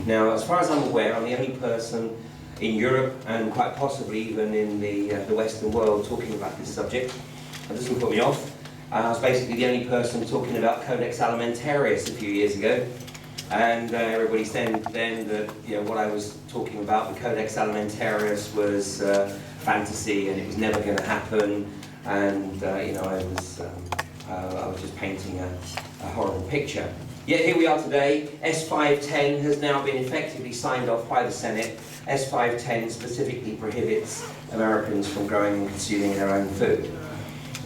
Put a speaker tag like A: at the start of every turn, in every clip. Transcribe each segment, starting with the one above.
A: Now, as far as I'm aware, I'm the only person in Europe and quite possibly even in the Western world talking about this subject. That doesn't put me off. I was basically the only person talking about Codex Alimentarius a few years ago, and everybody said then that what I was talking about, the Codex Alimentarius, was fantasy and it was never going to happen, and I was just painting a horrible picture. Yet here we are today. S510 has now been effectively signed off by the Senate. S510 specifically prohibits Americans from growing and consuming their own food.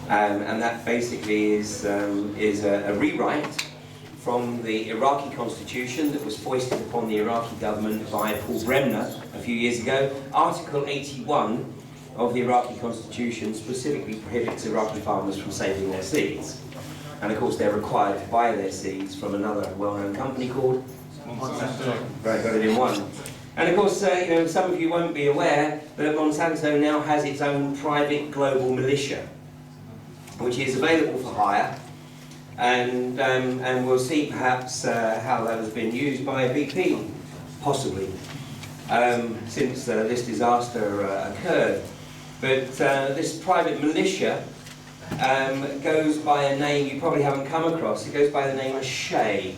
A: And that basically is a rewrite from the Iraqi constitution that was foisted upon the Iraqi government by Paul Bremner a few years ago. Article 81 of the Iraqi constitution specifically prohibits Iraqi farmers from saving their seeds. And of course they're required to buy their seeds from another well-known company called Monsanto. Right, got it in one. And of course, some of you won't be aware that Monsanto now has its own private global militia, which is available for hire, and we'll see perhaps how that has been used by BP, possibly, since this disaster occurred. But this private militia goes by a name you probably haven't come across. It goes by the name of Shay.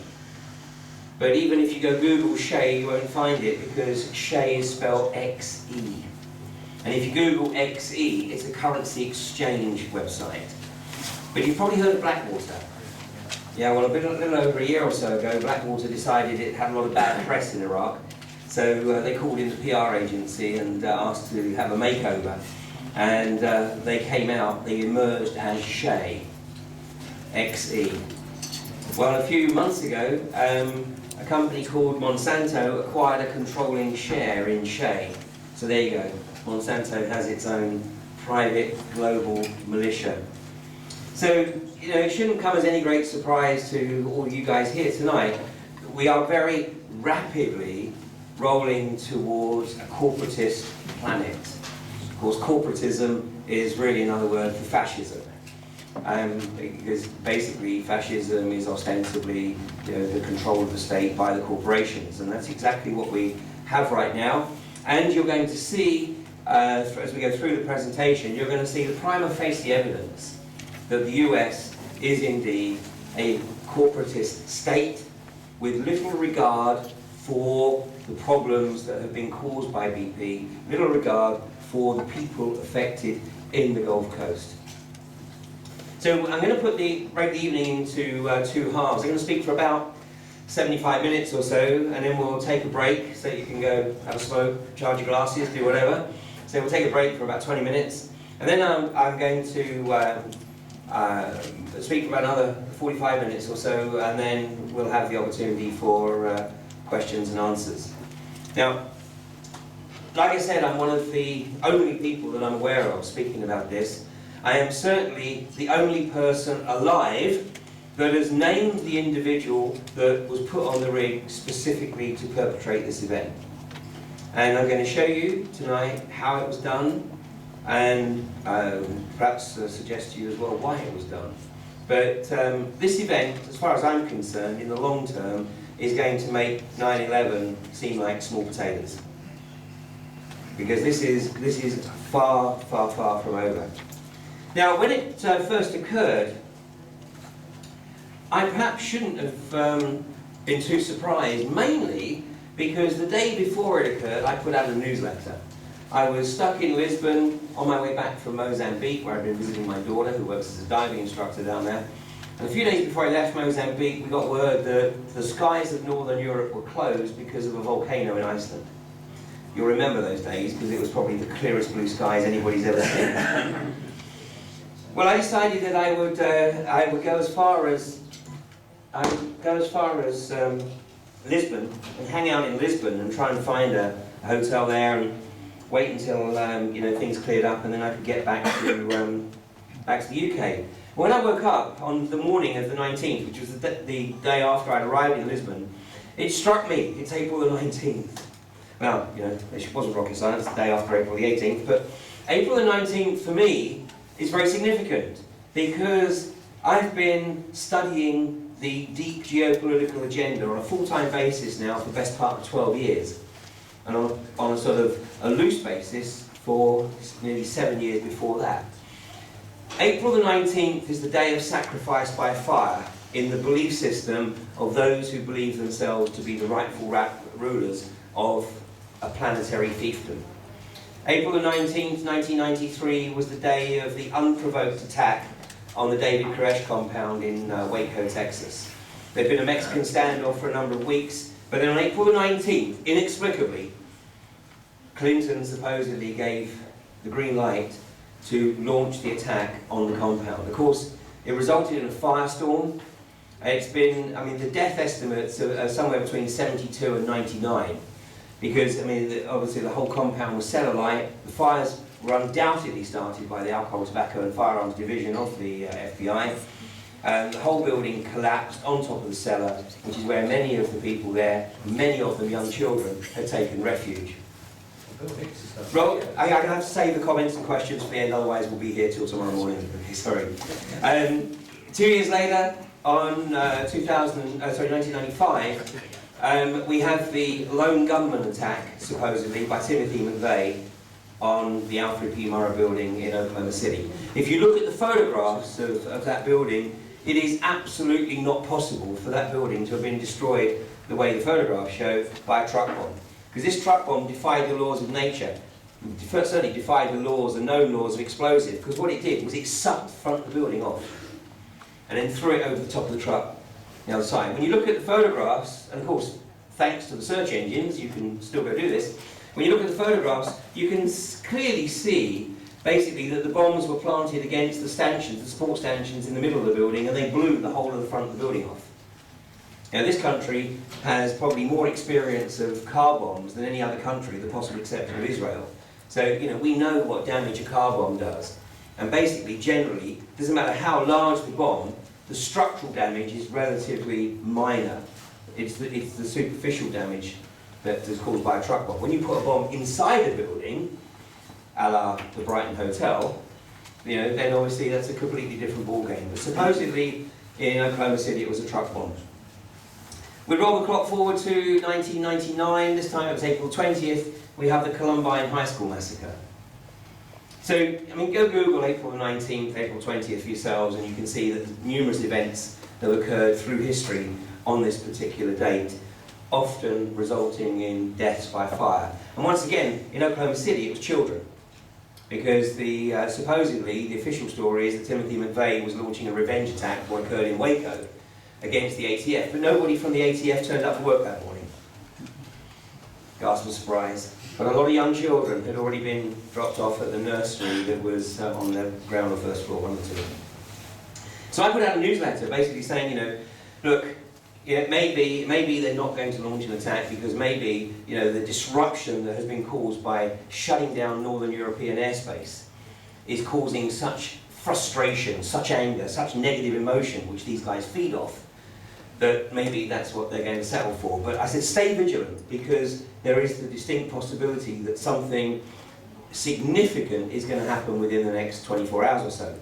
A: But even if you go Google Shay, you won't find it, because Shay is spelled X-E. And if you Google X-E, it's a currency exchange website. But you've probably heard of Blackwater. Yeah, well, a little over a year or so ago, Blackwater decided it had a lot of bad press in Iraq. So they called in the PR agency and asked to have a makeover. And they came out, they emerged as Shay, X-E. Well, a few months ago, a company called Monsanto acquired a controlling share in Shay. So there you go. Monsanto has its own private global militia. So, it shouldn't come as any great surprise to all you guys here tonight. We are very rapidly rolling towards a corporatist planet. Of course, corporatism is really another word for fascism. Because basically fascism is ostensibly the control of the state by the corporations, and that's exactly what we have right now. And you're going to see, as we go through the presentation, you're going to see the prima facie evidence that the US is indeed a corporatist state with little regard for the problems that have been caused by BP, little regard for the people affected in the Gulf Coast. So I'm going to break the evening into two halves. I'm going to speak for about 75 minutes or so, and then we'll take a break so you can go have a smoke, charge your glasses, do whatever. So we'll take a break for about 20 minutes, and then I'm going to speak for about another 45 minutes or so, and then we'll have the opportunity for questions and answers. Now, like I said, I'm one of the only people that I'm aware of speaking about this. I am certainly the only person alive that has named the individual that was put on the rig specifically to perpetrate this event. And I'm going to show you tonight how it was done, and perhaps suggest to you as well why it was done. But this event, as far as I'm concerned, in the long term, is going to make 9/11 seem like small potatoes. Because this is far, far, far from over. Now, when it first occurred, I perhaps shouldn't have been too surprised, mainly because the day before it occurred, I put out a newsletter. I was stuck in Lisbon on my way back from Mozambique, where I'd been visiting my daughter, who works as a diving instructor down there. And a few days before I left Mozambique, we got word that the skies of Northern Europe were closed because of a volcano in Iceland. You'll remember those days, because it was probably the clearest blue skies anybody's ever seen. Well, I decided that I would go as far as Lisbon and hang out in Lisbon and try and find a hotel there and wait until things cleared up, and then I could get back to the UK. When I woke up on the morning of the 19th, which was the day after I'd arrived in Lisbon, it struck me it's April the 19th. Well, it wasn't rocket science, the day after April the 18th, but April the 19th for me is very significant because I've been studying the deep geopolitical agenda on a full-time basis now for the best part of 12 years, and on a sort of a loose basis for nearly 7 years before that. April the 19th is the day of sacrifice by fire in the belief system of those who believe themselves to be the rightful rulers of a planetary fiefdom. April the 19th, 1993 was the day of the unprovoked attack on the David Koresh compound in Waco, Texas. There'd been a Mexican standoff for a number of weeks, but then on April the 19th, inexplicably, Clinton supposedly gave the green light to launch the attack on the compound. Of course, it resulted in a firestorm. It's been, I mean, the death estimates are somewhere between 72 and 99, because, I mean, obviously the whole compound was set alight. The fires were undoubtedly started by the Alcohol, Tobacco and Firearms Division of the FBI. The whole building collapsed on top of the cellar, which is where many of the people there, many of them young children, had taken refuge. Well, I'm going to have to save the comments and questions for the end, otherwise we'll be here till tomorrow morning. Okay, sorry. 2 years later, on 1995, we have the lone gunman attack, supposedly, by Timothy McVeigh on the Alfred P. Murrah building in Oklahoma City. If you look at the photographs of that building, it is absolutely not possible for that building to have been destroyed the way the photographs show by a truck bomb. Because this truck bomb defied the laws of nature. It certainly defied the laws, the known laws of explosive, because what it did was it sucked the front of the building off and then threw it over the top of the truck on the other side. When you look at the photographs, and of course, thanks to the search engines, you can still go do this. When you look at the photographs, you can clearly see, basically, that the bombs were planted against the stanchions, the support stanchions in the middle of the building, and they blew the whole of the front of the building off. Now, this country has probably more experience of car bombs than any other country, with the possible exception of Israel. So, you know, we know what damage a car bomb does. And basically, generally, it doesn't matter how large the bomb, the structural damage is relatively minor. It's the superficial damage that is caused by a truck bomb. When you put a bomb inside a building, a la the Brighton Hotel, you know, then obviously that's a completely different ballgame. But supposedly, in Oklahoma City, it was a truck bomb. We roll the clock forward to 1999, this time it was April 20th, we have the Columbine High School massacre. So, I mean, go Google April 19th, April 20th for yourselves, and you can see that numerous events that occurred through history on this particular date, often resulting in deaths by fire. And once again, in Oklahoma City, it was children, because supposedly the official story is that Timothy McVeigh was launching a revenge attack what occurred in Waco against the ATF, but nobody from the ATF turned up for work that morning. Gasp of surprise. But a lot of young children had already been dropped off at the nursery that was on the ground or first floor, one of the two. So I put out a newsletter basically saying, you know, look, yeah, maybe they're not going to launch an attack because maybe, you know, the disruption that has been caused by shutting down Northern European airspace is causing such frustration, such anger, such negative emotion, which these guys feed off, that maybe that's what they're going to settle for. But I said stay vigilant, because there is the distinct possibility that something significant is going to happen within the next 24 hours or so.